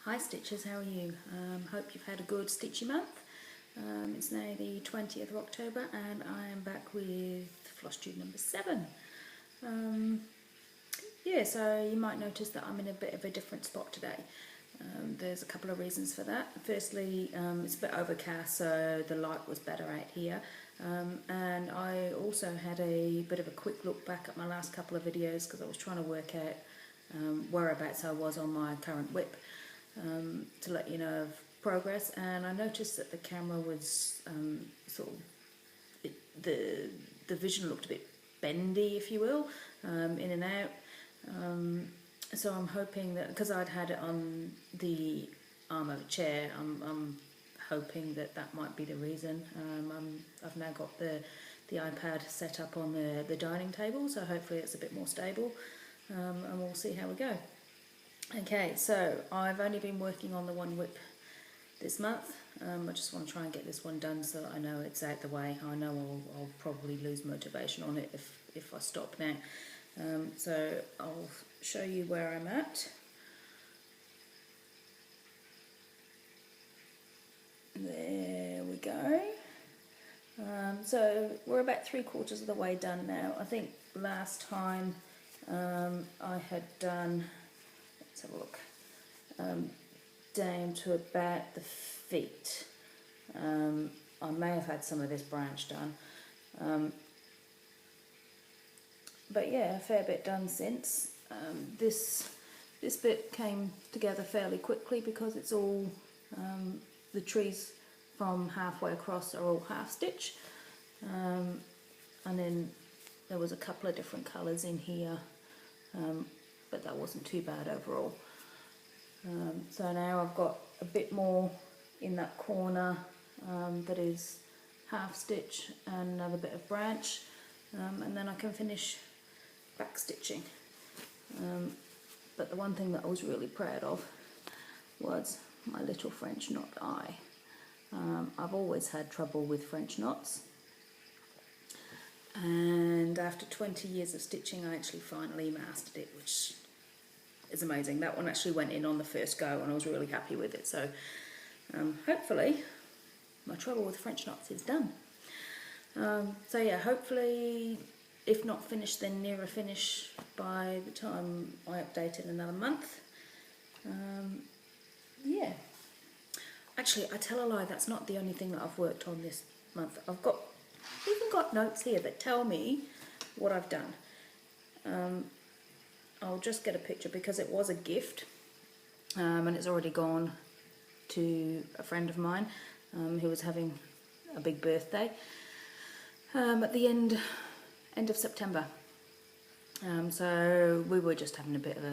Hi Stitchers, how are you? Hope you've had a good stitchy month. It's now the 20th of October and I am back with Flosstube number 7. Yeah, so you might notice that I'm in a bit of a different spot today. There's a couple of reasons for that. Firstly, it's a bit overcast, so the light was better out here. And I also had a bit of a quick look back at my last couple of videos because I was trying to work out whereabouts I was on my current WIP. To let you know of progress, and I noticed that the camera was sort of, the vision looked a bit bendy, if you will, in and out. So I'm hoping that, because I'd had it on the arm of a chair, I'm hoping that that might be the reason. I've now got the iPad set up on the dining table, so hopefully it's a bit more stable, and we'll see how we go. Okay, so I've only been working on the one WIP this month. I just want to try and get this one done so that I know it's out the way. I know I'll probably lose motivation on it if I stop now. So I'll show you where I'm at. There we go. So we're about 3/4 of the way done now. I think last time I had done, let's have a look, down to about the feet. I may have had some of this branch done, but yeah, a fair bit done since. This bit came together fairly quickly because it's all, the trees from halfway across are all half stitch, and then there was a couple of different colours in here, but that wasn't too bad overall. So now I've got a bit more in that corner that is half stitch and another bit of branch, and then I can finish back stitching. But the one thing that I was really proud of was my little French knot eye. I've always had trouble with French knots, and after 20 years of stitching I actually finally mastered it, which is amazing. That one actually went in on the first go and I was really happy with it, so hopefully my trouble with French knots is done. So yeah, hopefully, if not finished, then near a finish by the time I update in another month. Yeah, actually I tell a lie, that's not the only thing that I've worked on this month. I've even got notes here that tell me what I've done. I'll just get a picture because it was a gift, and it's already gone to a friend of mine who was having a big birthday at the end of September. So we were just having a bit of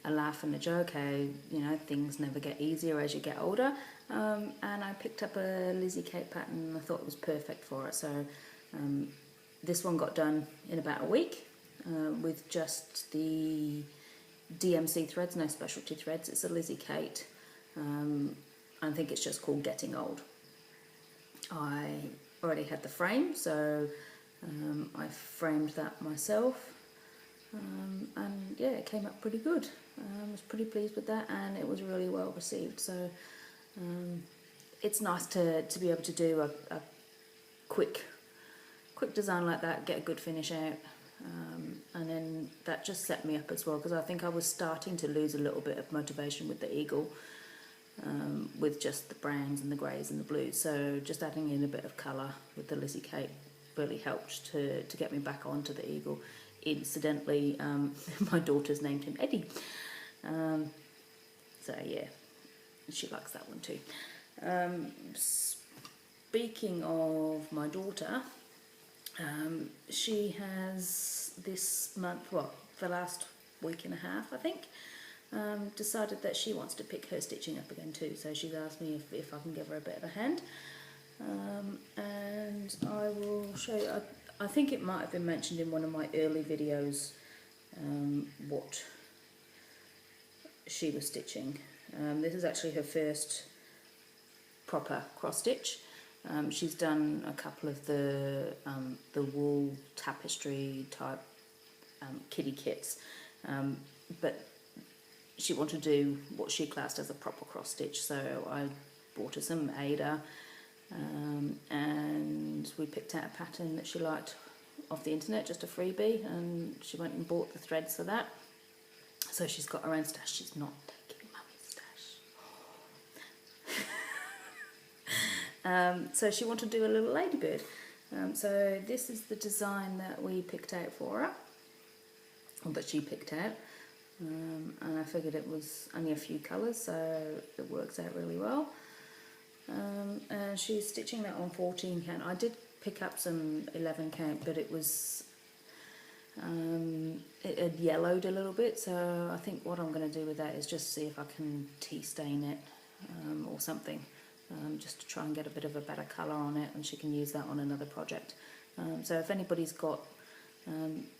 a laugh and a joke. You know, things never get easier as you get older, and I picked up a Lizzie Kate pattern and I thought it was perfect for it. So this one got done in about a week. With just the DMC threads, no specialty threads. It's a Lizzie Kate. I think it's just called Getting Old. I already had the frame, so I framed that myself, and yeah, it came up pretty good. I was pretty pleased with that, and it was really well received. So it's nice to be able to do a quick design like that, get a good finish out. And then that just set me up as well, because I think I was starting to lose a little bit of motivation with the eagle, with just the browns and the greys and the blues. So just adding in a bit of colour with the Lizzie Kate really helped to get me back onto the eagle. Incidentally, my daughter's named him Eddie. So yeah, she likes that one too. Speaking of my daughter, she has this month, well, for the last week and a half I think, decided that she wants to pick her stitching up again too. So she's asked me if I can give her a bit of a hand, and I will show you. I think it might have been mentioned in one of my early videos what she was stitching. This is actually her first proper cross stitch. She's done a couple of the wool tapestry type kitty kits, but she wanted to do what she classed as a proper cross stitch, so I bought her some Aida, and we picked out a pattern that she liked off the internet, just a freebie, and she went and bought the threads for that. So she's got her own stash. She's not taking Mummy's stash. So she wanted to do a little ladybird. So this is the design that we picked out for her, or that she picked out. And I figured it was only a few colours, so it works out really well. And she's stitching that on 14 count. I did pick up some 11 count, but it was it had yellowed a little bit, so I think what I'm going to do with that is just see if I can tea stain it or something, just to try and get a bit of a better colour on it, and she can use that on another project. So if anybody's got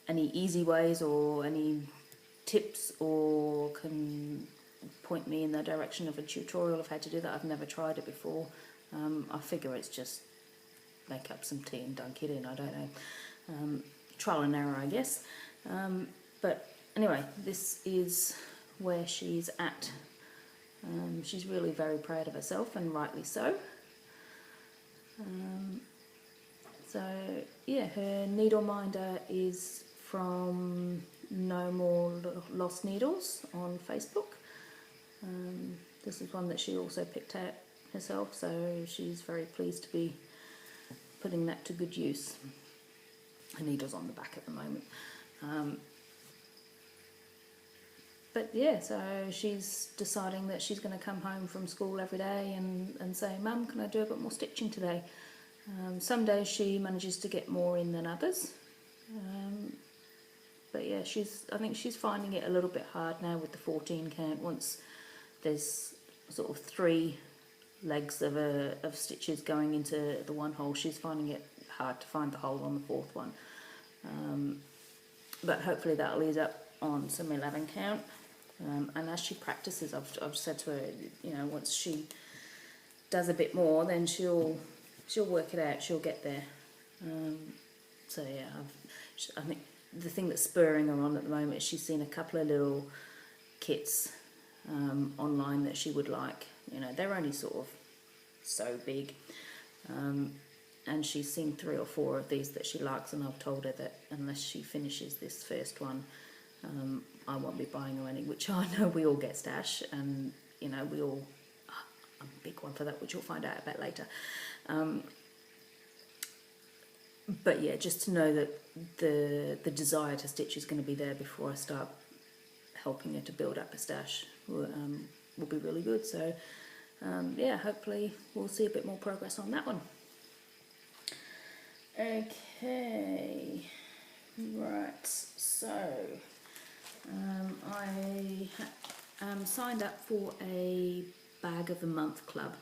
any easy ways or any tips, or can point me in the direction of a tutorial of how to do that, I've never tried it before. I figure it's just make up some tea and dunk it in, I don't know. Trial and error, I guess. But anyway, this is where she's at. She's really very proud of herself, and rightly so. So yeah, her needle minder is from No More Lost Needles on Facebook. This is one that she also picked out herself, so she's very pleased to be putting that to good use. Her needle's on the back at the moment. But yeah, so she's deciding that she's going to come home from school every day and say, Mum, can I do a bit more stitching today? Some days she manages to get more in than others. But yeah, I think she's finding it a little bit hard now with the 14 count. Once there's sort of 3 legs of stitches going into the one hole, she's finding it hard to find the hole on the 4th one. But hopefully that'll ease up on some 11 count. And as she practices, I've said to her, you know, once she does a bit more, then she'll work it out, she'll get there. So yeah, I think the thing that's spurring her on at the moment is she's seen a couple of little kits online that she would like. You know, they're only sort of so big, and she's seen 3 or 4 of these that she likes, and I've told her that unless she finishes this first one, I won't be buying her any, which I know we all get stash, and you know, we all, I'm a big one for that, which you'll find out about later. But yeah, just to know that the desire to stitch is going to be there before I start helping her to build up a stash will be really good. So yeah, hopefully we'll see a bit more progress on that one. Okay, right, so I am signed up for a Bag of the Month club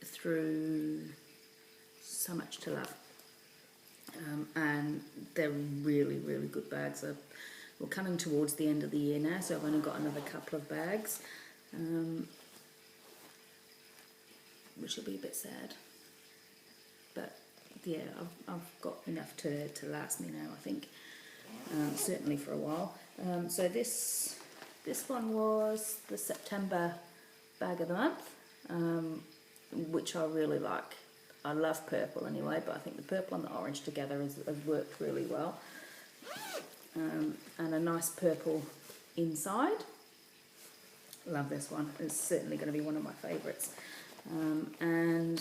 through So Much to Love, and they're really, really good bags. We're coming towards the end of the year now, so I've only got another couple of bags, which will be a bit sad, but yeah, I've got enough to last me now, I think, certainly for a while. So this one was the September Bag of the Month, which I really like. I love purple anyway, but I think the purple and the orange together has worked really well. And a nice purple inside. Love this one. It's certainly going to be one of my favourites. And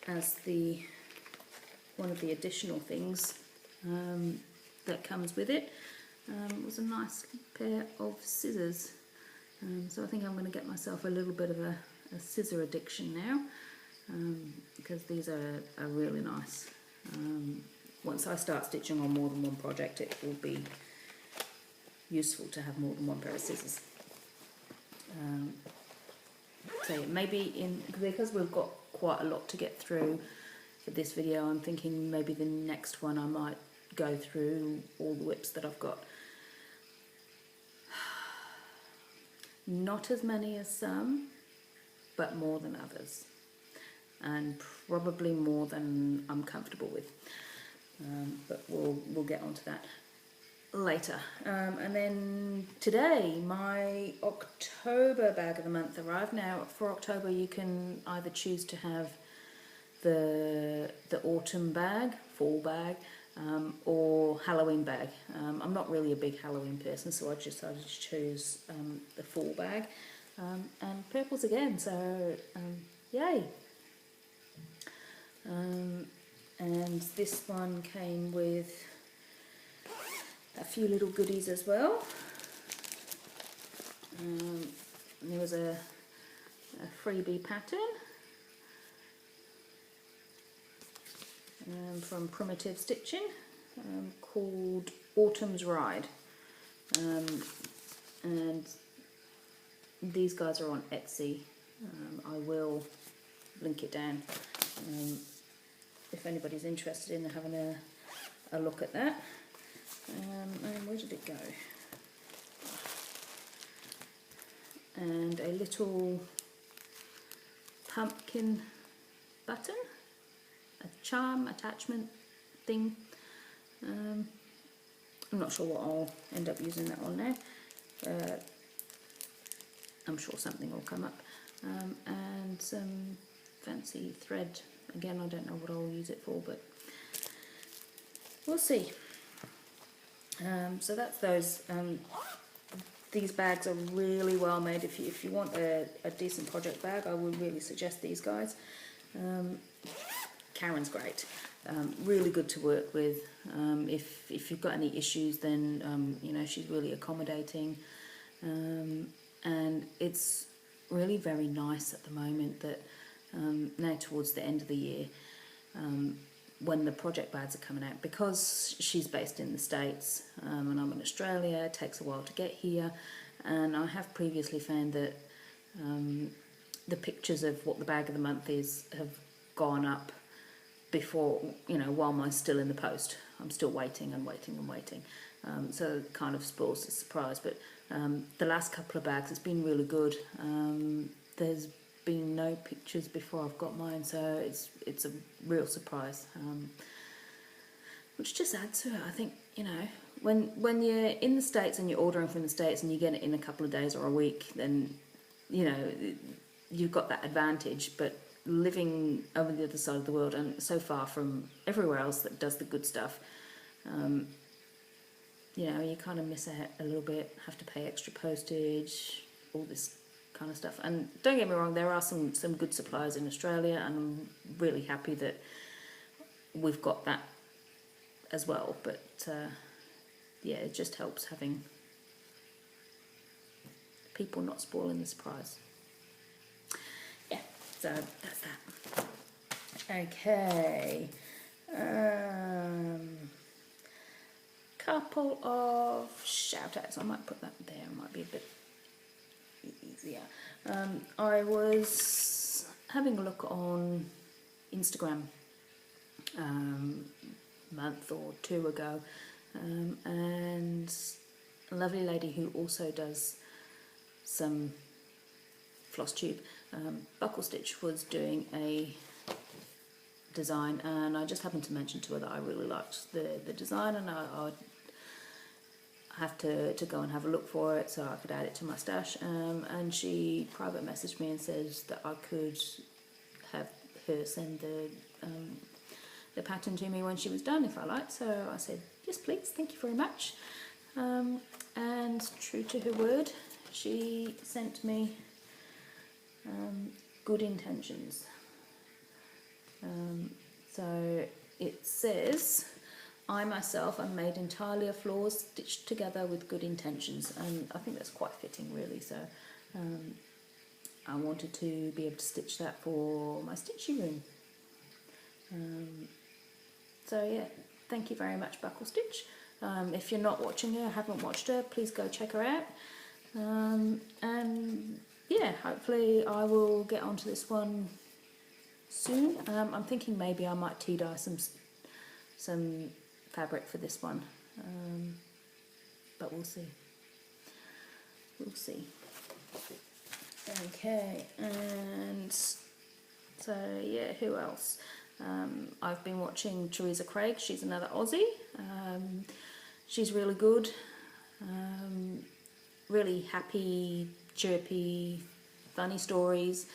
as one of the additional things that comes with it was a nice pair of scissors. So I think I'm going to get myself a little bit of a scissor addiction now, because these are really nice. Once I start stitching on more than one project, it will be useful to have more than one pair of scissors. So maybe because we've got quite a lot to get through for this video, I'm thinking maybe the next one I might go through all the WIPs that I've got. Not as many as some, but more than others, and probably more than I'm comfortable with. But we'll get onto that. later. And then today my October bag of the month arrived. Now for October you can either choose to have the autumn bag, fall bag, or Halloween bag. I'm not really a big Halloween person, so I decided to choose the fall bag. And purples again, so yay. And this one came with a few little goodies as well. There was a freebie pattern from Primitive Stitching called Autumn's Ride, and these guys are on Etsy. I will link it down if anybody's interested in having a look at that. And where did it go? And a little pumpkin button, a charm attachment thing. I'm not sure what I'll end up using that on now. I'm sure something will come up. And some fancy thread. Again, I don't know what I'll use it for, but we'll see. So that's those. These bags are really well made. If you want a decent project bag, I would really suggest these guys. Karen's great. Really good to work with. If you've got any issues, then you know, she's really accommodating. And it's really very nice at the moment that now towards the end of the year, when the project bags are coming out, because she's based in the States and I'm in Australia, it takes a while to get here, and I have previously found that the pictures of what the bag of the month is have gone up before, you know, while mine's still in the post. I'm still waiting and waiting and waiting, so it kind of spoils the surprise. But the last couple of bags, it's been really good. There's been no pictures before I've got mine, so it's a real surprise, which just adds to it. I think, you know, when you're in the States and you're ordering from the States and you get it in a couple of days or a week, then, you know, you've got that advantage. But living over the other side of the world and so far from everywhere else that does the good stuff, you know, you kind of miss out a little bit, have to pay extra postage, all this kind of stuff. And don't get me wrong, there are some good suppliers in Australia, and I'm really happy that we've got that as well. But yeah, it just helps having people not spoiling the surprise. Yeah, so that's that. Okay, couple of shout outs. I might put that there, it might be a bit easier. I was having a look on Instagram a month or two ago, and a lovely lady who also does some Flosstube, buckle stitch, was doing a design, and I just happened to mention to her that I really liked the design, and I'd have to go and have a look for it so I could add it to my stash, and she private messaged me and says that I could have her send the pattern to me when she was done if I liked. So I said, yes please, thank you very much. And true to her word, she sent me good intentions. So it says, I myself am made entirely of floors stitched together with good intentions, and I think that's quite fitting really. So I wanted to be able to stitch that for my stitchy room. So yeah, thank you very much, Buckle Stitch. If you're not watching her, haven't watched her, please go check her out. And yeah, hopefully I will get onto this one soon. I'm thinking maybe I might tea dye some fabric for this one, but we'll see. We'll see. Okay, and so yeah, who else? I've been watching Teresa Craig. She's another Aussie. she's really good, really happy, chirpy, funny stories,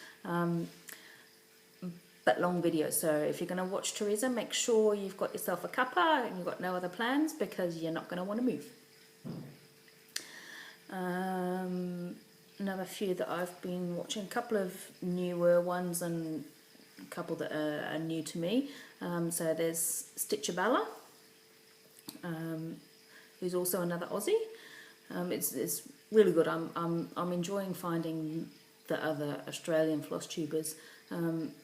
but long videos. So if you're going to watch Teresa, make sure you've got yourself a cuppa and you've got no other plans, because you're not going to want to move. Another few that I've been watching, a couple of newer ones and a couple that are new to me. So there's Stitchery, who's also another Aussie. It's really good. I'm enjoying finding the other Australian floss tubers.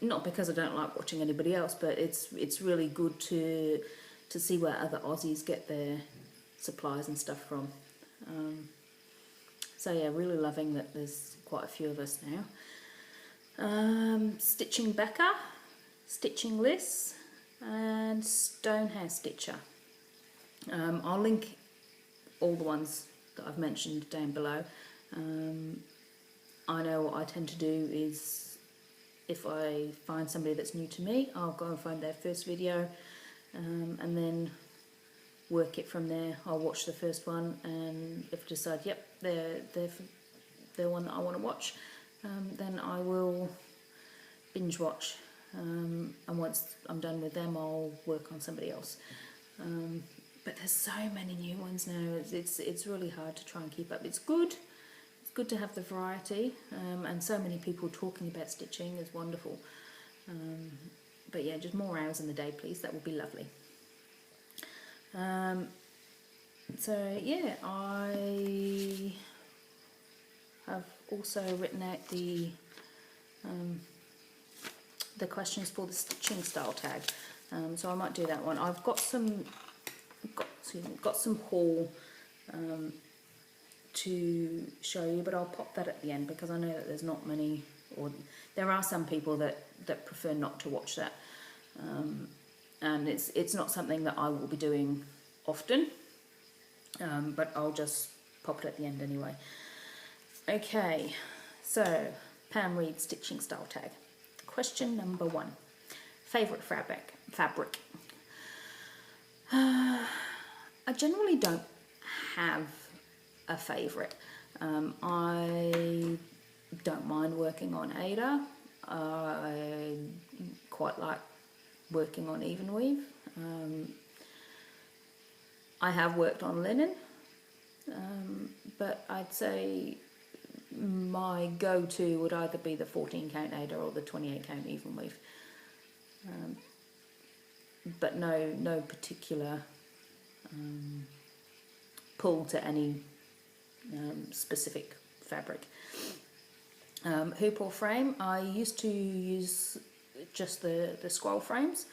Not because I don't like watching anybody else, but it's really good to see where other Aussies get their supplies and stuff from. So yeah, really loving that there's quite a few of us now. Stitching Becca, Stitching Liz, and Stonehair Stitcher. I'll link all the ones that I've mentioned down below. I know what I tend to do is, if I find somebody that's new to me, I'll go and find their first video, and then work it from there. I'll watch the first one, and if I decide, yep, they're one that I want to watch, then I will binge watch, and once I'm done with them, I'll work on somebody else. But there's so many new ones now. It's really hard to try and keep up. It's good to have the variety, and so many people talking about stitching is wonderful. But yeah, just more hours in the day, please. That would be lovely. So yeah, I have also written out the questions for the stitching style tag. So I might do that one. I've got some haul to show you, but I'll pop that at the end, because I know that there's not many, or there are some people that prefer not to watch that, and it's not something that I will be doing often, but I'll just pop it at the end anyway. Okay, so Pam Reid stitching style tag. Question number 1: favourite fabric. I generally don't have a favourite. I don't mind working on Aida. I quite like working on evenweave. I have worked on linen, but I'd say my go-to would either be the 14 count Aida or the 28 count evenweave. But no particular pull to any specific fabric. Hoop or frame, I used to use just the scroll frames,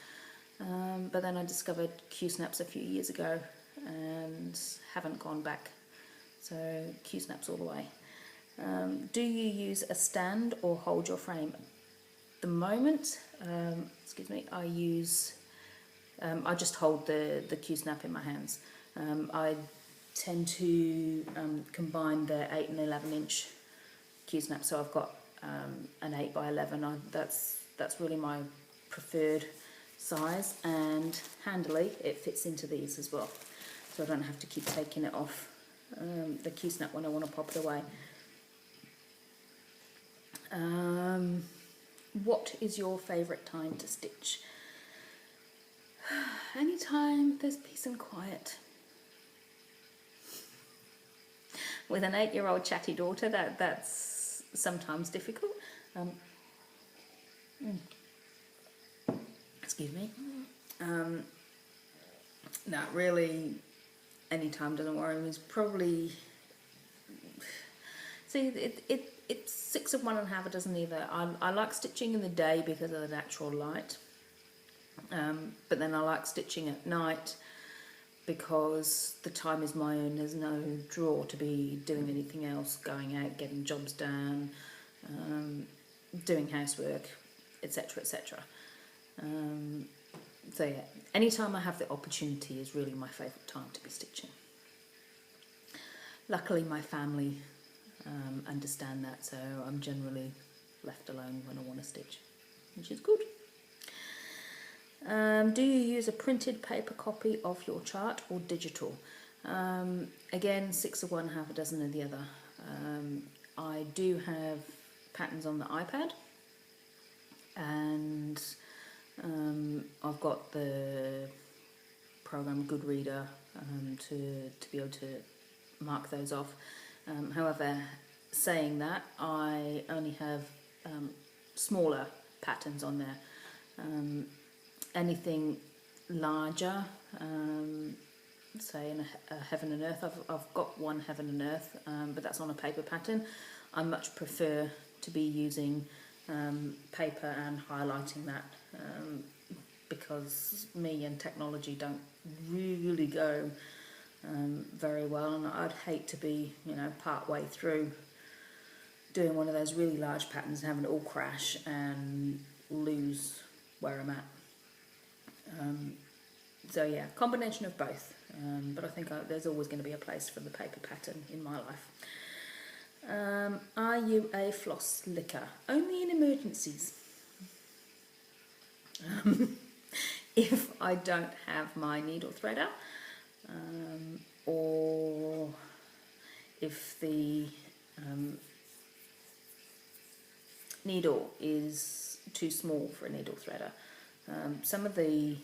but then I discovered Q-snaps a few years ago and haven't gone back, so Q-snaps all the way. Do you use a stand or hold your frame? At the moment, I use I just hold the Q-snap in my hands. I tend to combine the 8 and 11 inch Q-snap, so I've got an 8 by 11. That's really my preferred size, and handily it fits into these as well, so I don't have to keep taking it off the Q-snap when I want to pop it away. What is your favourite time to stitch? Anytime there's peace and quiet. With an 8-year-old chatty daughter, that's sometimes difficult. Excuse me. No, really, any time doesn't worry me. It's probably, see, it's 6 of one and half a dozen either. I like stitching in the day because of the natural light, but then I like stitching at night because the time is my own. There's no draw to be doing anything else, going out, getting jobs done, doing housework, etc, etc. So yeah, anytime I have the opportunity is really my favourite time to be stitching. Luckily my family understand that, so I'm generally left alone when I want to stitch, which is good. Do you use a printed paper copy of your chart or digital? Again, 6 of one, half a dozen of the other. I do have patterns on the iPad, and I've got the program Good Reader to be able to mark those off. However, saying that, I only have smaller patterns on there. Anything larger, say in a Heaven and Earth, I've got one Heaven and Earth, but that's on a paper pattern. I much prefer to be using paper and highlighting that, because me and technology don't really go very well, and I'd hate to be, you know, part way through doing one of those really large patterns and having it all crash and lose where I'm at. So yeah, combination of both, but I think there's always going to be a place for the paper pattern in my life. Are you a floss licker? Only in emergencies. If I don't have my needle threader, or if the needle is too small for a needle threader. Some of the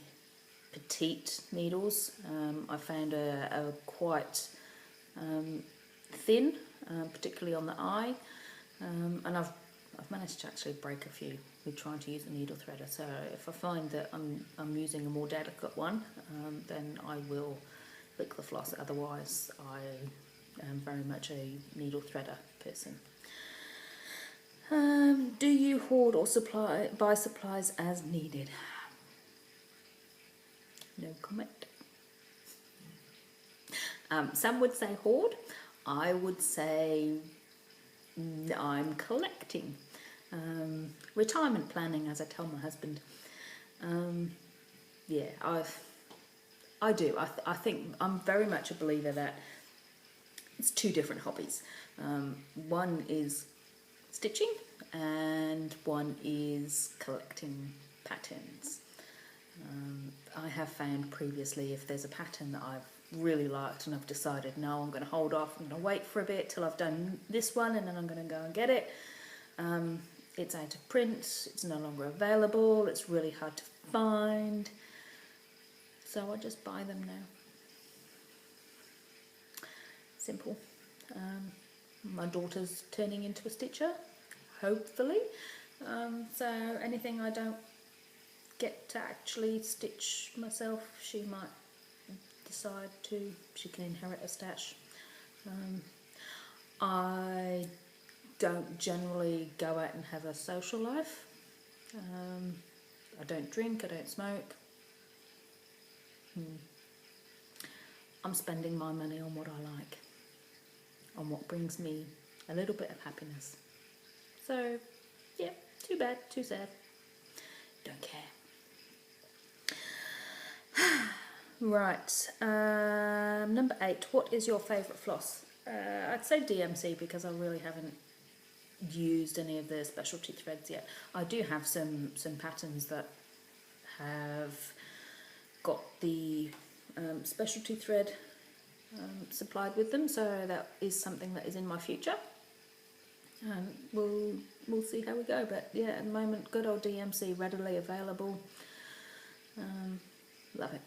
petite needles I found are quite thin, particularly on the eye, and I've managed to actually break a few with trying to use a needle threader. So if I find that I'm using a more delicate one, then I will lick the floss. Otherwise, I am very much a needle threader person. Do you hoard or buy supplies as needed? No comment. Some would say hoard. I would say I'm collecting. Retirement planning, as I tell my husband. Yeah, I do. I think I'm very much a believer that it's two different hobbies. One is stitching and one is collecting patterns. I have found previously, if there's a pattern that I've really liked and I've decided, no, I'm going to hold off, I'm going to wait for a bit till I've done this one and then I'm going to go and get it. It's out of print, it's no longer available, it's really hard to find, so I just buy them now. Simple. My daughter's turning into a stitcher, hopefully, so anything I don't get to actually stitch myself, she might decide to, she can inherit a stash. I don't generally go out and have a social life. I don't drink, I don't smoke. I'm spending my money on what I like, on what brings me a little bit of happiness. So yeah, too bad, too sad, don't care. Right, number 8, what is your favourite floss? I'd say DMC, because I really haven't used any of the specialty threads yet. I do have some patterns that have got the specialty thread supplied with them, so that is something that is in my future. We'll see how we go, but yeah, at the moment, good old DMC, readily available. Love it.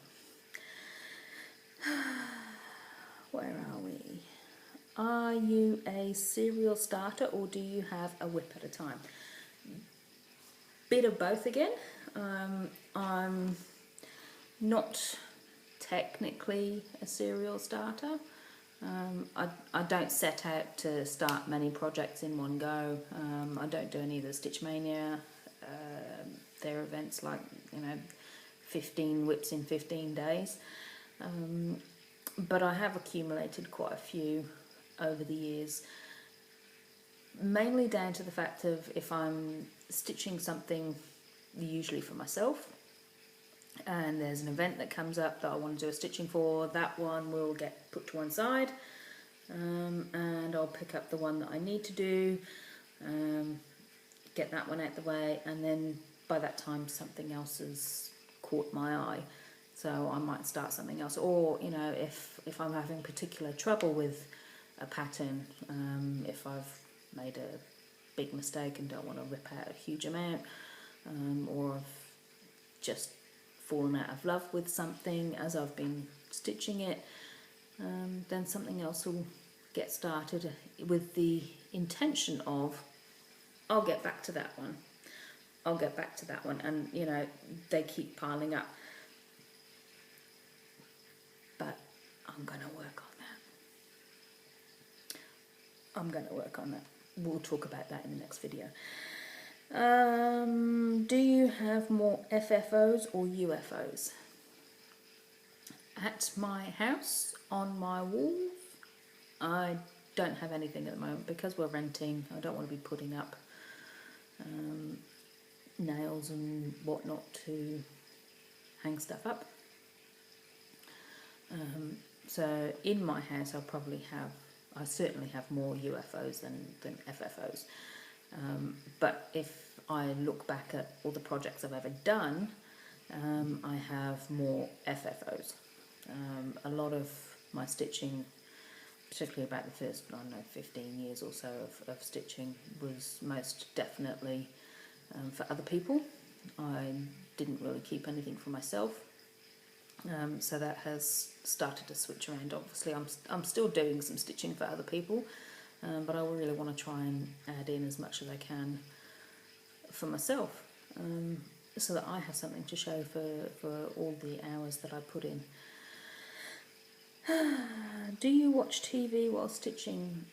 Where are we? Are you a serial starter or do you have a WIP at a time? Bit of both again. I'm not technically a serial starter. I don't set out to start many projects in one go. I don't do any of the Stitch Mania. They're events like, 15 WIPs in 15 days. But I have accumulated quite a few over the years, mainly down to the fact of if I'm stitching something usually for myself and there's an event that comes up that I want to do a stitching for, that one will get put to one side, and I'll pick up the one that I need to do, get that one out the way, and then by that time something else has caught my eye. So I might start something else, or you know, if I'm having particular trouble with a pattern, if I've made a big mistake and don't want to rip out a huge amount, or I've just fallen out of love with something as I've been stitching it, then something else will get started with the intention of, I'll get back to that one, I'll get back to that one, and you know, they keep piling up. But I'm going to work on that. I'm going to work on that. We'll talk about that in the next video. Do you have more FFOs or UFOs? At my house, on my walls, I don't have anything at the moment because we're renting. I don't want to be putting up nails and whatnot to hang stuff up. So in my house I certainly have more UFOs than FFOs. But if I look back at all the projects I've ever done, I have more FFOs. A lot of my stitching, particularly about the first, I don't know, 15 years or so of stitching, was most definitely for other people. I didn't really keep anything for myself. So that has started to switch around. Obviously I'm still doing some stitching for other people, but I really want to try and add in as much as I can for myself, so that I have something to show for all the hours that I put in. Do you watch TV while stitching?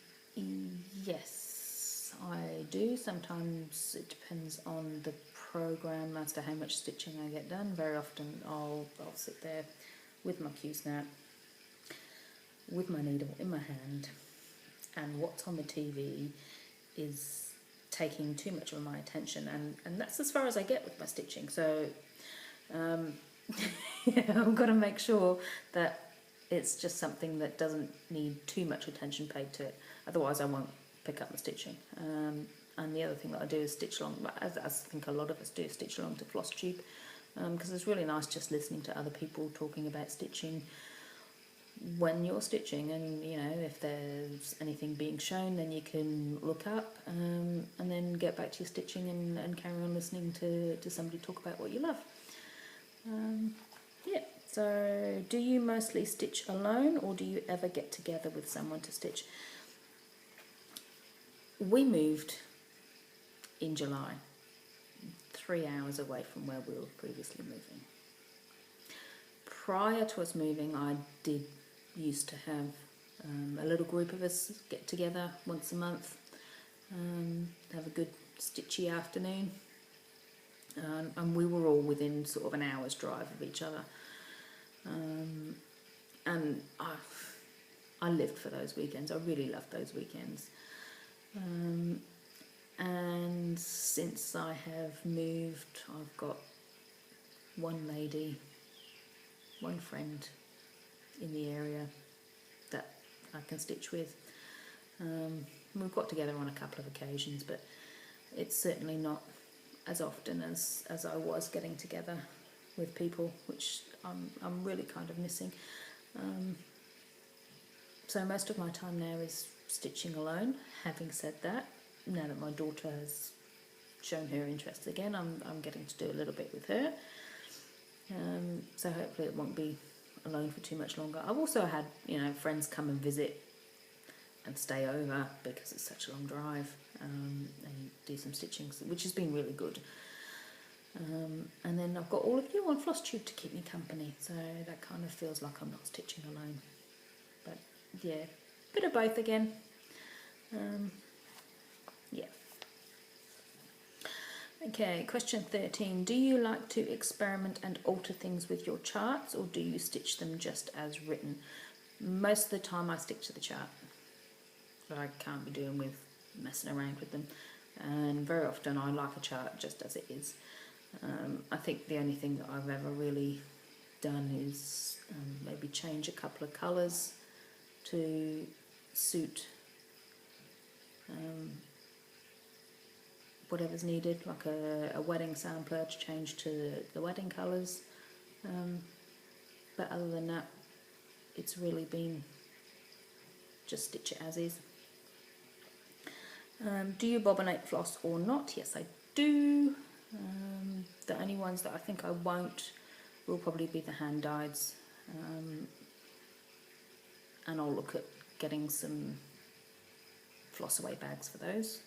Yes, I do. Sometimes it depends on the program as to how much stitching I get done. Very often I'll sit there with my Q-snap, with my needle in my hand, and what's on the TV is taking too much of my attention, and that's as far as I get with my stitching. So I've got to make sure that it's just something that doesn't need too much attention paid to it, otherwise I won't pick up my stitching. And the other thing that I do is stitch along, as I think a lot of us do, stitch along to Flosstube, because it's really nice just listening to other people talking about stitching when you're stitching, and you know, if there's anything being shown, then you can look up and then get back to your stitching and carry on listening to somebody talk about what you love. Yeah, so do you mostly stitch alone, or do you ever get together with someone to stitch? We moved in July, 3 hours away from where we were previously moving. Prior to us moving, I did used to have a little group of us get together once a month, have a good stitchy afternoon, and we were all within sort of an hour's drive of each other, and I lived for those weekends. I really loved those weekends. And since I have moved, I've got one lady, one friend in the area that I can stitch with. We've got together on a couple of occasions, but it's certainly not as often as I was getting together with people, which I'm really kind of missing. So most of my time now is stitching alone. Having said that, now that my daughter has shown her interest again, I'm getting to do a little bit with her. So hopefully it won't be alone for too much longer. I've also had, you know, friends come and visit and stay over because it's such a long drive, and do some stitching, which has been really good. And then I've got all of you on Flosstube to keep me company, so that kind of feels like I'm not stitching alone. But yeah, bit of both again. Yeah. Okay, question 13. Do you like to experiment and alter things with your charts, or do you stitch them just as written? Most of the time I stick to the chart. I can't be doing with messing around with them, and very often I like a chart just as it is. I think the only thing that I've ever really done is maybe change a couple of colours to suit whatever's needed, like a wedding sampler to change to the wedding colours. but other than that, it's really been just stitch it as is. Do you bobbinate floss or not? Yes, I do. The only ones that I think I won't will probably be the hand dyeds, and I'll look at getting some floss away bags for those.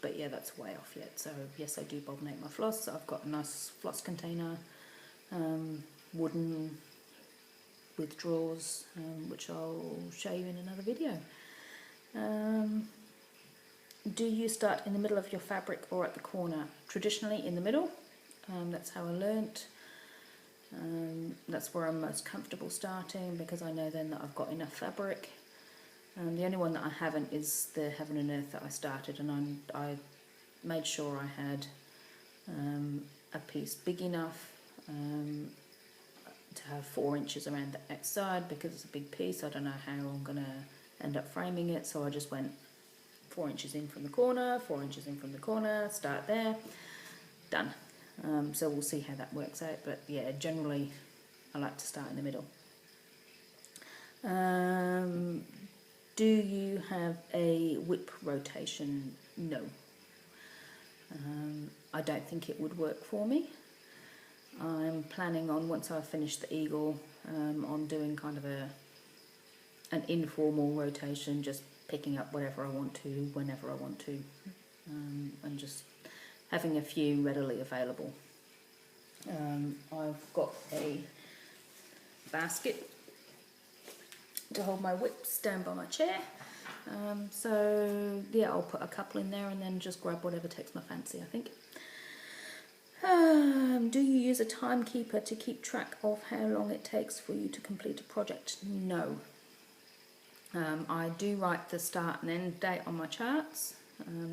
But yeah, that's way off yet. So yes, I do bobbinate my floss. I've got a nice floss container, wooden, with drawers, which I'll show you in another video. Do you start in the middle of your fabric or at the corner? Traditionally in the middle. That's how I learnt. That's where I'm most comfortable starting, because I know then that I've got enough fabric. The only one that I haven't is the Heaven and Earth that I started, and I made sure I had a piece big enough to have 4 inches around the outside, because it's a big piece. I don't know how I'm going to end up framing it, so I just went 4 inches in from the corner, 4 inches in from the corner, start there, done. So we'll see how that works out, but yeah, generally I like to start in the middle. Do you have a WIP rotation? No. I don't think it would work for me. I'm planning on, once I finish the eagle, on doing kind of an informal rotation, just picking up whatever I want to, whenever I want to, and just having a few readily available. I've got a basket to hold my WIPs down by my chair, so yeah, I'll put a couple in there and then just grab whatever takes my fancy, I think. Do you use a timekeeper to keep track of how long it takes for you to complete a project? No. I do write the start and end date on my charts,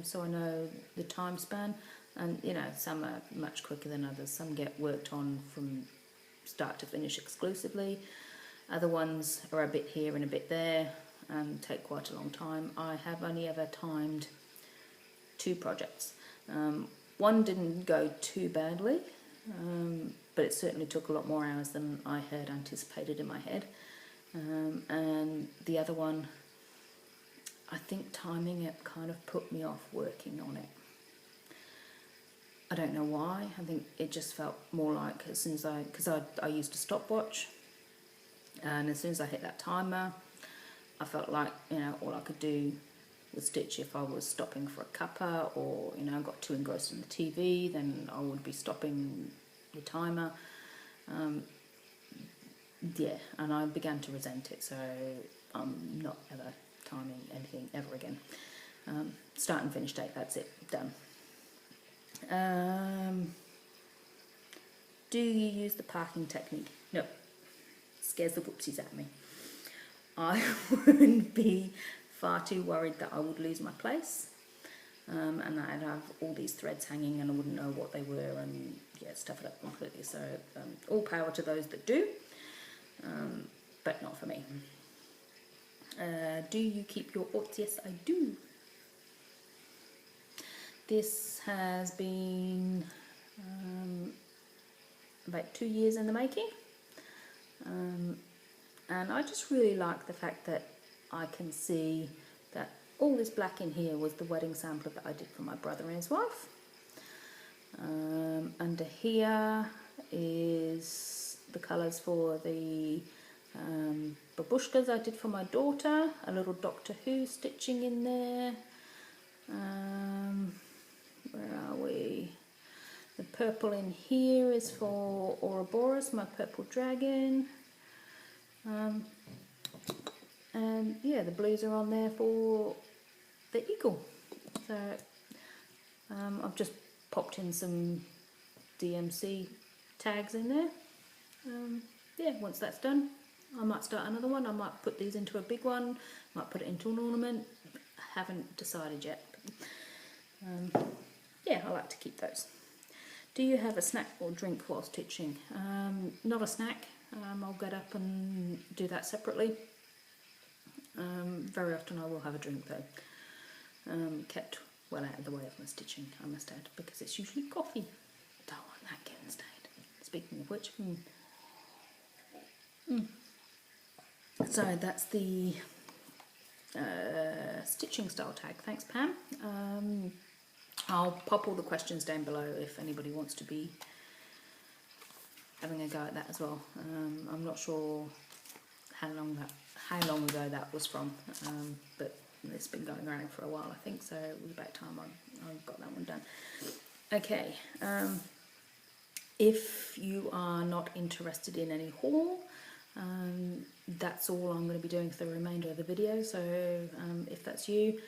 so I know the time span, and you know, some are much quicker than others. Some get worked on from start to finish exclusively. Other ones are a bit here and a bit there and take quite a long time. I have only ever timed 2 projects. One didn't go too badly, but it certainly took a lot more hours than I had anticipated in my head. And the other one, I think timing it kind of put me off working on it. I don't know why. I think it just felt more like, as soon as because I used a stopwatch, and as soon as I hit that timer, I felt like, you know, all I could do was stitch. If I was stopping for a cuppa, or you know, got too engrossed in the TV, then I would be stopping the timer. Yeah, and I began to resent it, so I'm not ever timing anything ever again. Start and finish date, that's it, done. Do you use the parking technique? No. Scares the whoopsies at me. I would be far too worried that I would lose my place, and that I'd have all these threads hanging and I wouldn't know what they were, and yeah, stuff it up completely. So all power to those that do, but not for me. Do you keep your odds? Yes, I do. This has been about 2 years in the making, and I just really like the fact that I can see that all this black in here was the wedding sampler that I did for my brother and his wife. Under here is the colours for the babushkas I did for my daughter, a little Doctor Who stitching in there. Where are we? The purple in here is for Ouroboros, my purple dragon. And yeah, the blues are on there for the eagle. So I've just popped in some DMC tags in there. Yeah, once that's done, I might start another one. I might put these into a big one, might put it into an ornament. I haven't decided yet. Yeah, I like to keep those. Do you have a snack or drink while stitching? Not a snack. I'll get up and do that separately. Very often I will have a drink though. Kept well out of the way of my stitching, I must add, because it's usually coffee. Don't want that getting stained. It's speaking of which, so that's the stitching style tag. Thanks, Pam. I'll pop all the questions down below if anybody wants to be having a go at that as well. I'm not sure how long ago that was from, but it's been going around for a while, I think, so it was about time I got that one done. Okay, if you are not interested in any haul, that's all I'm going to be doing for the remainder of the video, so if that's you,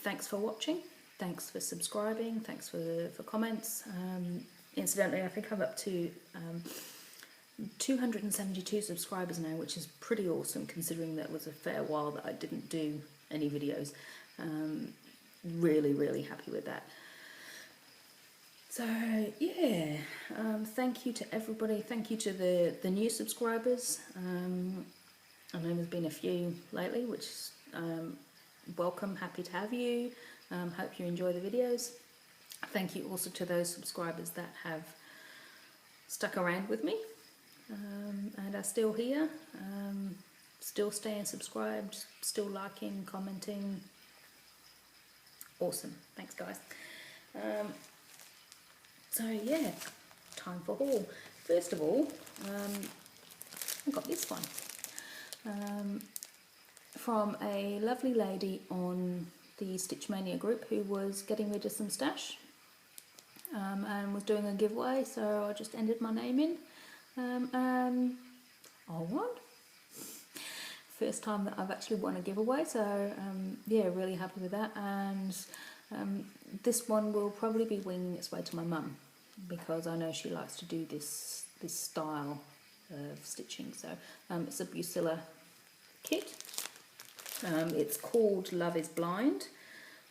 thanks for watching, thanks for subscribing, thanks for comments. Incidentally, I think I'm up to 272 subscribers now, which is pretty awesome considering that was a fair while that I didn't do any videos. Really happy with that. So yeah, thank you to everybody, thank you to the new subscribers. I know there's been a few lately, which is welcome, happy to have you. Hope you enjoy the videos. Thank you also to those subscribers that have stuck around with me and are still here, still staying subscribed, still liking, commenting. Awesome, thanks guys. So yeah, time for haul. First of all, I got this one from a lovely lady on the Stitch Mania group who was getting rid of some stash and was doing a giveaway, so I just entered my name in and I won. First time that I've actually won a giveaway, so yeah, really happy with that. And this one will probably be winging its way to my mum because I know she likes to do this style of stitching. So it's a Bucilla kit. It's called Love is Blind,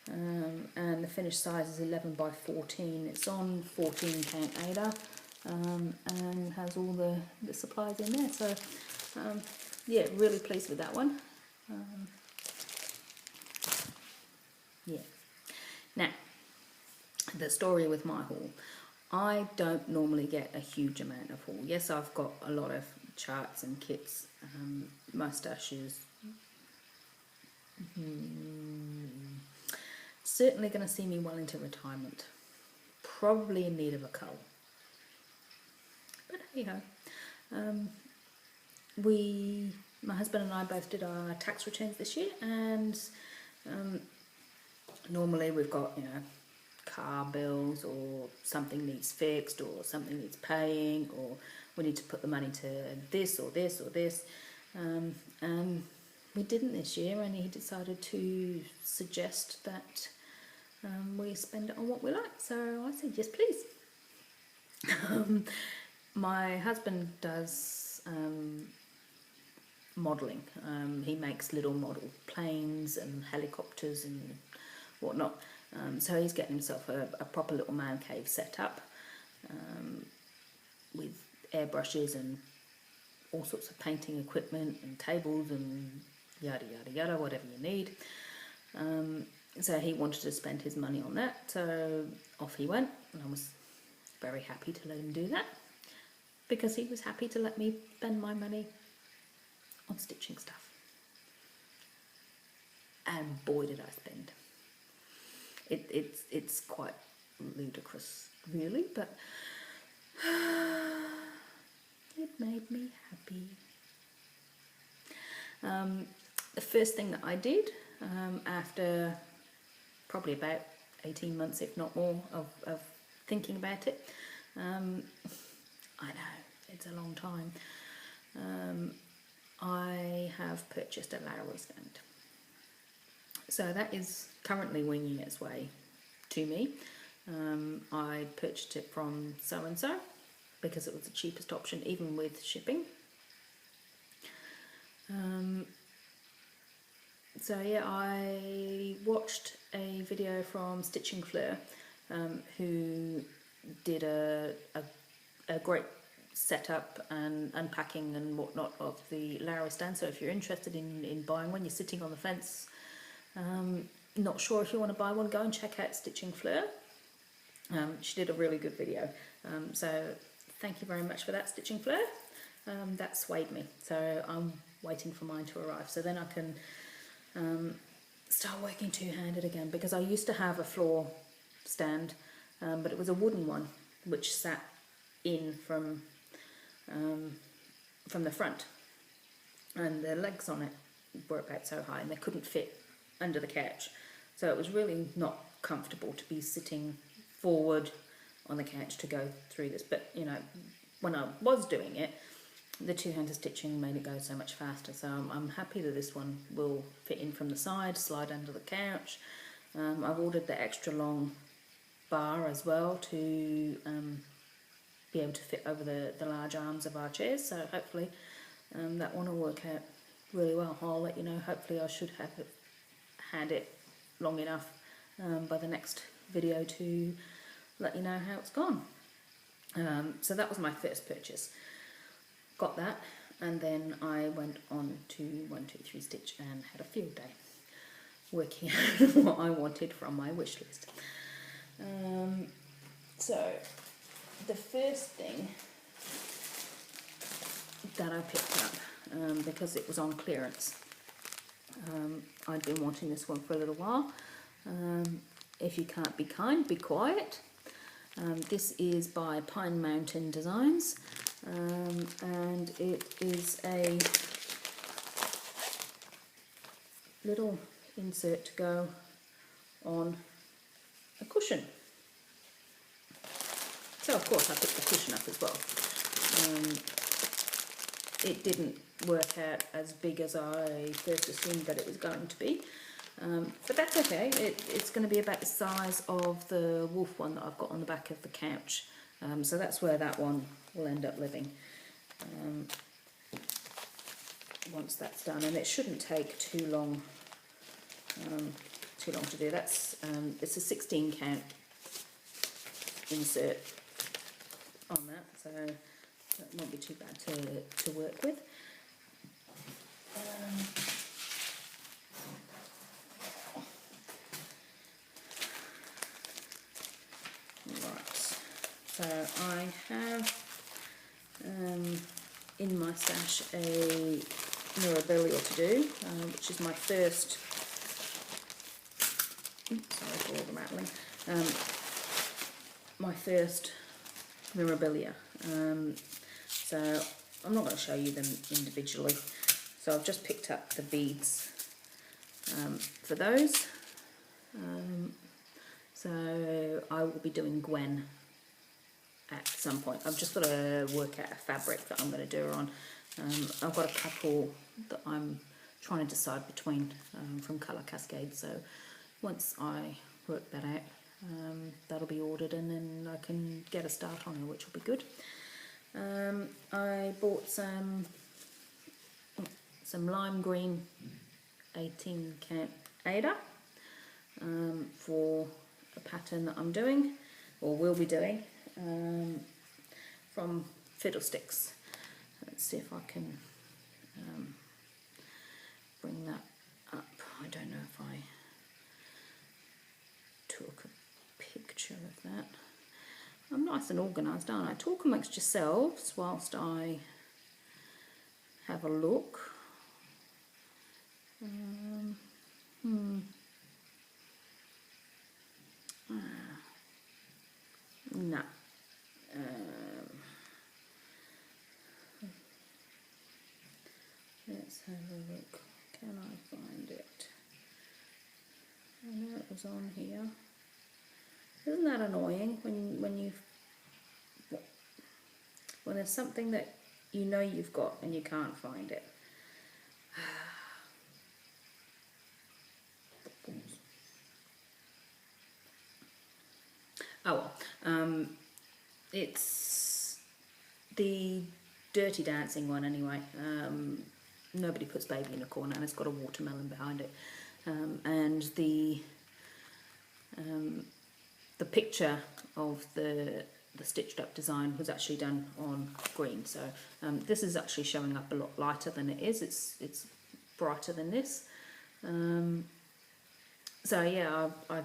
and the finished size is 11 by 14. It's on 14 count Aida, and has all the supplies in there. So yeah, really pleased with that one. Yeah. Now, the story with my haul. I don't normally get a huge amount of haul. Yes, I've got a lot of charts and kits, mustaches. Certainly going to see me well into retirement. Probably in need of a cull. But hey ho. My husband and I both did our tax returns this year, and normally we've got, you know, car bills or something needs fixed or something needs paying, or we need to put the money to this or this or this, and we didn't this year, and he decided to suggest that we spend it on what we like, so I said yes please. My husband does modelling. He makes little model planes and helicopters and whatnot. So he's getting himself a proper little man cave set up with airbrushes and all sorts of painting equipment and tables and yada yada yada, whatever you need. So he wanted to spend his money on that, so off he went, and I was very happy to let him do that because he was happy to let me spend my money on stitching stuff. And boy did I spend. It's quite ludicrous really, but it made me happy. The first thing that I did after probably about 18 months, if not more, of thinking about it, I know, it's a long time, I have purchased a Ladybird stand. So that is currently winging its way to me. I purchased it from so-and-so because it was the cheapest option, even with shipping. So yeah, I watched a video from Stitching Fleur, who did a great setup and unpacking and whatnot of the Ladybird stand. So if you're interested in buying one, you're sitting on the fence, not sure if you want to buy one, go and check out Stitching Fleur. She did a really good video, so thank you very much for that, Stitching Fleur. That swayed me, so I'm waiting for mine to arrive, so then I can start working two-handed again, because I used to have a floor stand, but it was a wooden one which sat in from the front, and the legs on it were about so high and they couldn't fit under the couch, so it was really not comfortable to be sitting forward on the couch to go through this. But you know, when I was doing it, the two-handed stitching made it go so much faster, so I'm happy that this one will fit in from the side, slide under the couch. I've ordered the extra long bar as well to be able to fit over the large arms of our chairs, so hopefully that one will work out really well. I'll let you know. Hopefully I should have had it long enough by the next video to let you know how it's gone. So that was my first purchase. Got that, and then I went on to 123 Stitch and had a field day working out what I wanted from my wish list. So the first thing that I picked up, because it was on clearance, I'd been wanting this one for a little while. If you can't be kind, be quiet. This is by Pine Mountain Designs, and it is a little insert to go on a cushion. So of course I picked the cushion up as well. It didn't work out as big as I first assumed that it was going to be, but that's okay. It's going to be about the size of the wolf one that I've got on the back of the couch, so that's where that one will end up living once that's done, and it shouldn't take too long to do. That's it's a 16 count insert on that, so that won't be too bad to work with. Right, so I have in my stash a mirabilia to do, which is my first. Sorry for all the rattling. My first mirabilia. So I'm not going to show you them individually. So I've just picked up the beads for those. So I will be doing Gwen at some point. I've just got to work out a fabric that I'm going to do her on. I've got a couple that I'm trying to decide between from Colour Cascade. So once I work that out, that'll be ordered, and then I can get a start on her, which will be good. I bought some lime green 18 count Aida for a pattern that I'm doing, or will be doing, from Fiddlesticks. Let's see if I can bring that up. I don't know if I took a picture of that. I'm nice and organised, aren't I? Talk amongst yourselves whilst I have a look. No. Let's have a look. Can I find it? I know it was on here. Isn't that annoying when there's something that you know you've got and you can't find it? Oh well, it's the Dirty Dancing one anyway. Nobody puts baby in a corner, and it's got a watermelon behind it, and the picture of the stitched up design was actually done on green, so this is actually showing up a lot lighter than it is. It's brighter than this. So yeah, I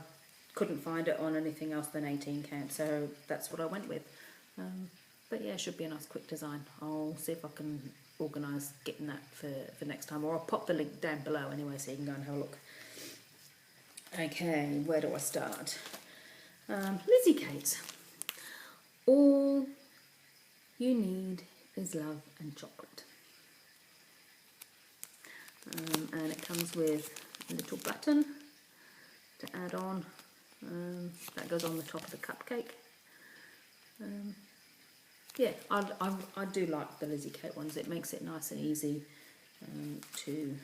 couldn't find it on anything else than 18 count, so that's what I went with. But yeah, it should be a nice quick design. I'll see if I can organise getting that for next time, or I'll pop the link down below anyway so you can go and have a look. Okay, where do I start? Lizzie Kate. All you need is love and chocolate. And it comes with a little button to add on. That goes on the top of the cupcake. Yeah, I do like the Lizzie Kate ones. It makes it nice and easy to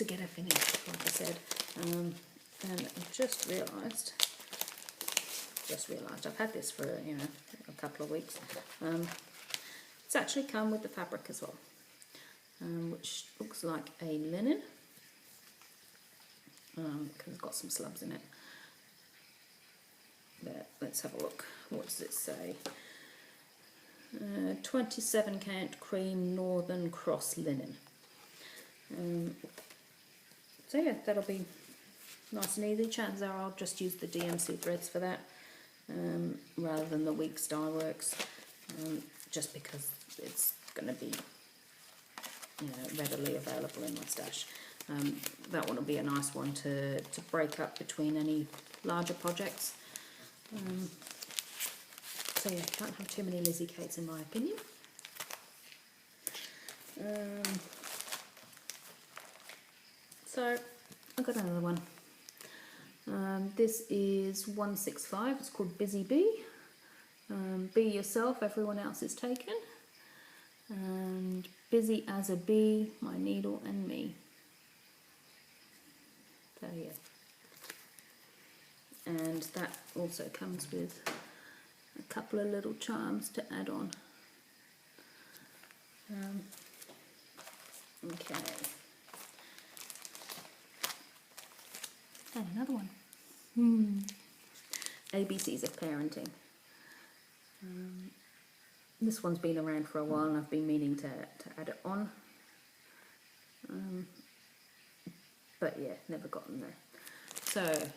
get her finished, like I said. And I've just realised I've had this for a couple of weeks. It's actually come with the fabric as well, which looks like a linen, because it's got some slubs in it. But let's have a look. What does it say? 27 count cream Northern Cross linen. So yeah, that'll be nice and easy. Chances are I'll just use the DMC threads for that, rather than the Weeks Dyeworks, just because it's going to be readily available in my stash. That one will be a nice one to break up between any larger projects. So yeah, can't have too many Lizzie Kates in my opinion. So I've got another one. This is 165. It's called Busy Bee. Be yourself, everyone else is taken. And busy as a bee, my needle and me. So yeah. And that also comes with a couple of little charms to add on. Okay. And another one. ABCs of parenting. This one's been around for a while and I've been meaning to add it on. But yeah, never gotten there. So,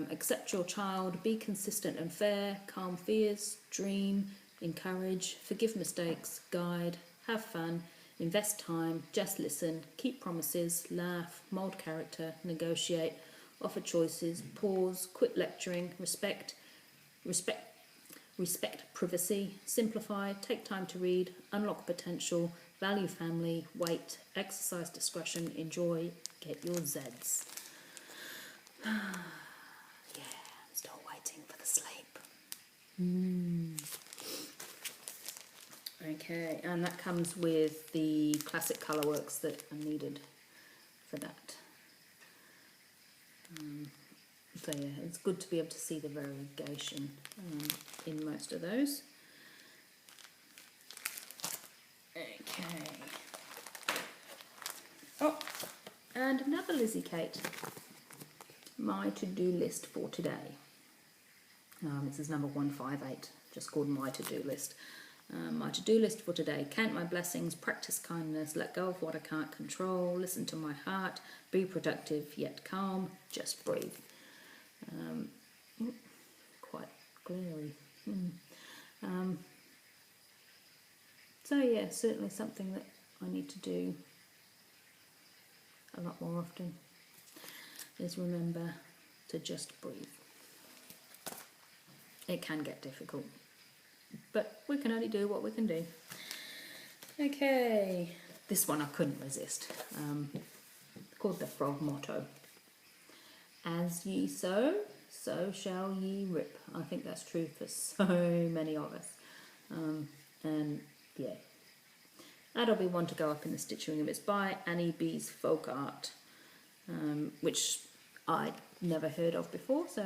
accept your child, be consistent and fair, calm fears, dream, encourage, forgive mistakes, guide, have fun, invest time, just listen, keep promises, laugh, mould character, negotiate, offer choices, pause, quit lecturing, respect privacy, simplify, take time to read, unlock potential, value family, wait, exercise discretion, enjoy, get your Zs. Yeah, I'm still waiting for the sleep. Okay, and that comes with the classic colourworks that are needed for that. So yeah, it's good to be able to see the variegation in most of those. Okay. Oh, and another Lizzie Kate. My to-do list for today. This is number 158, just called my to-do list. My to-do list for today: count my blessings, practice kindness, let go of what I can't control, listen to my heart, be productive yet calm, just breathe. Quite glary. So yeah, certainly something that I need to do a lot more often is remember to just breathe. It can get difficult, but we can only do what we can do. Okay, this one I couldn't resist. Called the Frog Motto. As ye sow, so shall ye rip. I think that's true for so many of us. And yeah, that'll be one to go up in the stitching room. It's by Annie B's Folk Art, which I'd never heard of before. So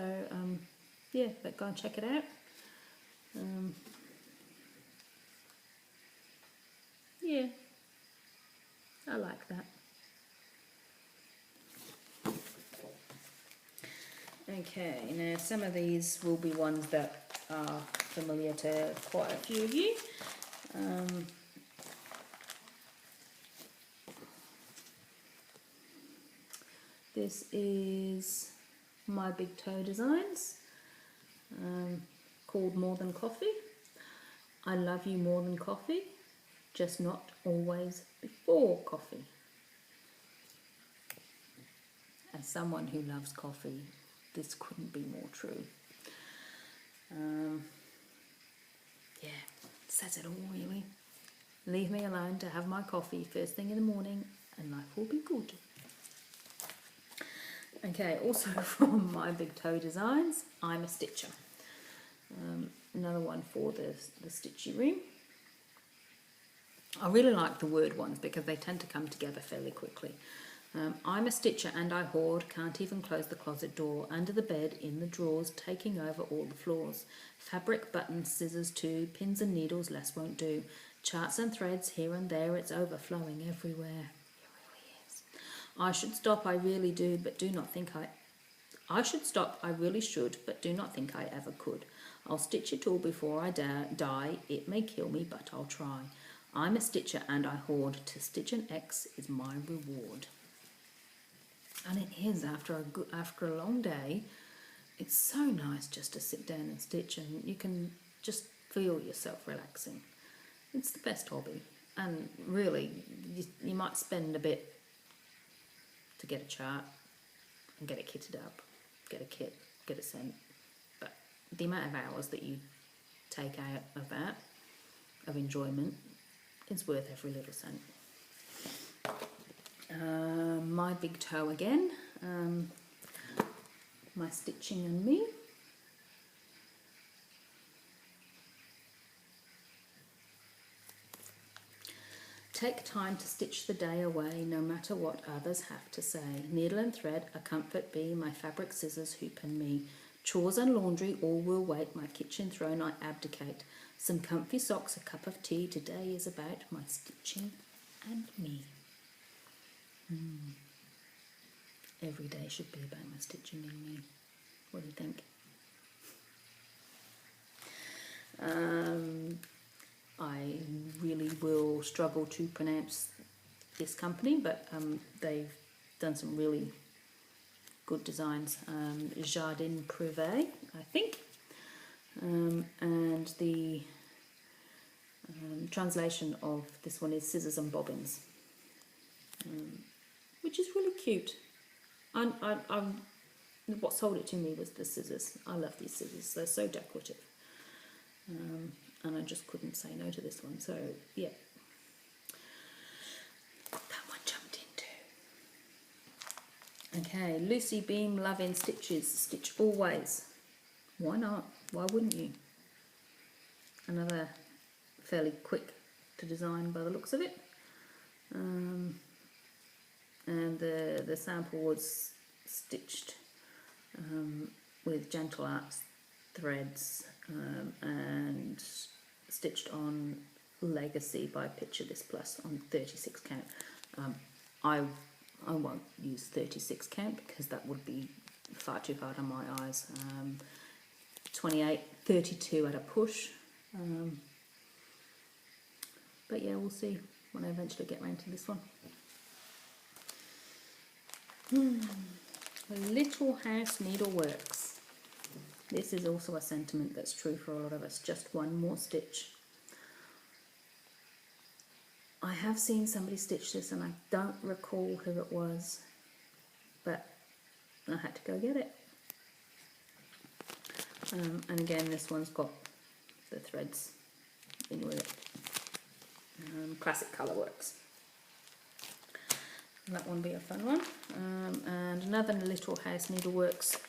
yeah, but go and check it out. Yeah, I like that. Okay, now some of these will be ones that are familiar to quite a few of you. This is My Big Toe Designs, called More Than Coffee. I love you more than coffee, just not always before coffee. As someone who loves coffee, this couldn't be more true. Yeah, says it all really. Leave me alone to have my coffee first thing in the morning and life will be good. Okay, also from My Big Toe Designs, I'm a Stitcher. Another one for the stitchy ring. I really like the word ones because they tend to come together fairly quickly. I'm a stitcher and I hoard, can't even close the closet door, under the bed, in the drawers, taking over all the floors. Fabric, buttons, scissors too, pins and needles, less won't do. Charts and threads here and there, it's overflowing everywhere. It really is. I should stop, I really do, but do not think I should stop, I really should, but do not think I ever could. I'll stitch it all before I die, it may kill me, but I'll try. I'm a stitcher and I hoard, to stitch an X is my reward. And it is, after a long day, it's so nice just to sit down and stitch, and you can just feel yourself relaxing. It's the best hobby, and really, you might spend a bit to get a chart and get it kitted up, get a kit, get it sent, but the amount of hours that you take out of that, of enjoyment, is worth every little cent. My Big Toe again, My Stitching and Me. Take time to stitch the day away, no matter what others have to say. Needle and thread, a comfort be, my fabric, scissors, hoop and me. Chores and laundry, all will wait, my kitchen throne I abdicate. Some comfy socks, a cup of tea, today is about my stitching and me. Every day should be about my stitching and me. What do you think? I really will struggle to pronounce this company, but they've done some really good designs. Jardin Privé, I think, and the translation of this one is Scissors and Bobbins, which is really cute. What sold it to me was the scissors. I love these scissors, they're so decorative. And I just couldn't say no to this one, so yeah. That one jumped into. Okay, Lucy Beam Love in Stitches, stitch always. Why not? Why wouldn't you? Another fairly quick to design by the looks of it. And the sample was stitched with Gentle Arts threads and stitched on Legacy by Picture This Plus on 36 count. I won't use 36 count because that would be far too hard on my eyes. 28, 32 at a push. But yeah, we'll see when I eventually get around to this one. Little House Needleworks. This is also a sentiment that's true for a lot of us. Just one more stitch. I have seen somebody stitch this and I don't recall who it was, but I had to go get it. And again, this one's got the threads in with it. Classic Colourworks. That one be a fun one. And another Little House Needleworks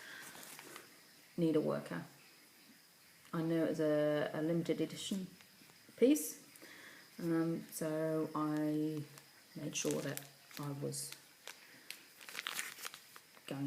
needleworker. I know it's a limited edition piece, so I made sure that I was going